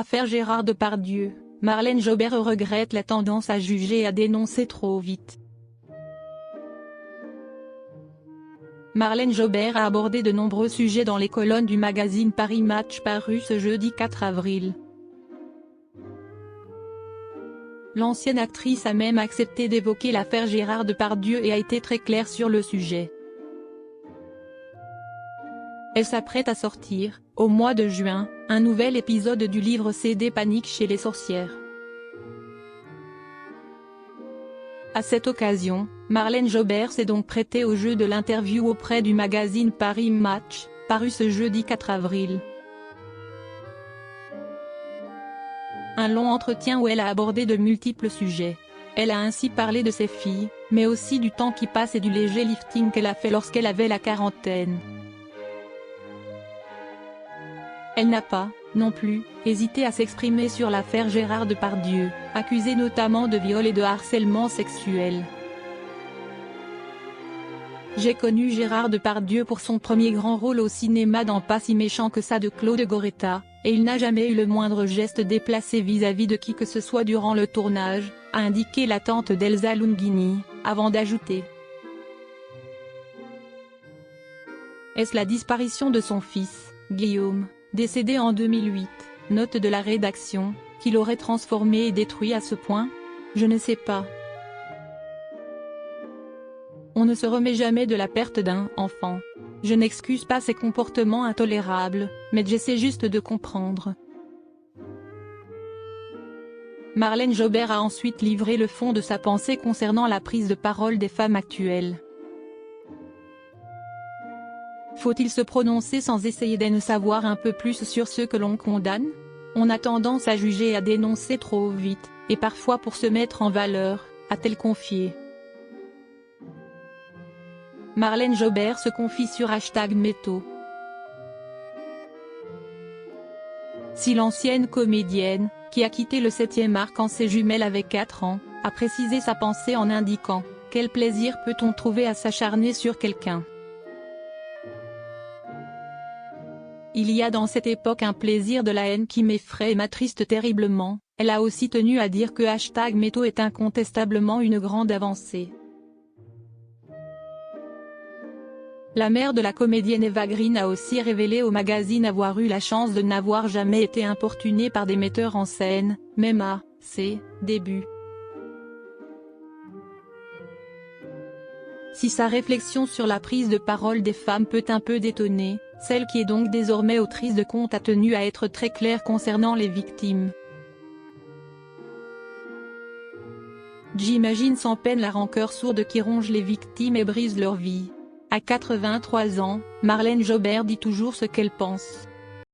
Affaire Gérard Depardieu, Marlène Jobert regrette la tendance à juger et à dénoncer trop vite. Marlène Jobert a abordé de nombreux sujets dans les colonnes du magazine Paris Match paru ce jeudi 4 avril. L'ancienne actrice a même accepté d'évoquer l'affaire Gérard Depardieu et a été très claire sur le sujet. Elle s'apprête à sortir, au mois de juin, un nouvel épisode du livre CD Panique chez les sorcières. À cette occasion, Marlène Jobert s'est donc prêtée au jeu de l'interview auprès du magazine Paris Match, paru ce jeudi 4 avril. Un long entretien où elle a abordé de multiples sujets. Elle a ainsi parlé de ses filles, mais aussi du temps qui passe et du léger lifting qu'elle a fait lorsqu'elle avait la quarantaine. Elle n'a pas, non plus, hésité à s'exprimer sur l'affaire Gérard Depardieu, accusé notamment de viol et de harcèlement sexuel. J'ai connu Gérard Depardieu pour son premier grand rôle au cinéma dans Pas si méchant que ça de Claude Goretta, et il n'a jamais eu le moindre geste déplacé vis-à-vis de qui que ce soit durant le tournage, a indiqué la tante d'Elsa Lunghini, avant d'ajouter. Est-ce la disparition de son fils, Guillaume, décédé en 2008, note de la rédaction, qui l'aurait transformé et détruit à ce point? Je ne sais pas. On ne se remet jamais de la perte d'un enfant. Je n'excuse pas ses comportements intolérables, mais j'essaie juste de comprendre. Marlène Jobert a ensuite livré le fond de sa pensée concernant la prise de parole des femmes actuelles. Faut-il se prononcer sans essayer d'en savoir un peu plus sur ceux que l'on condamne? On a tendance à juger et à dénoncer trop vite, et parfois pour se mettre en valeur, a-t-elle confié. Marlène Jobert se confie sur #Métaux. Si l'ancienne comédienne, qui a quitté le 7e art quand ses jumelles avaient 4 ans, a précisé sa pensée en indiquant « Quel plaisir peut-on trouver à s'acharner sur quelqu'un ?» Il y a dans cette époque un plaisir de la haine qui m'effraie et m'attriste terriblement. Elle a aussi tenu à dire que #Métaux est incontestablement une grande avancée. La mère de la comédienne Eva Green a aussi révélé au magazine avoir eu la chance de n'avoir jamais été importunée par des metteurs en scène, même à ses débuts. Si sa réflexion sur la prise de parole des femmes peut un peu détonner, celle qui est donc désormais autrice de compte a tenu à être très claire concernant les victimes. J'imagine sans peine la rancœur sourde qui ronge les victimes et brise leur vie. À 83 ans, Marlène Jobert dit toujours ce qu'elle pense.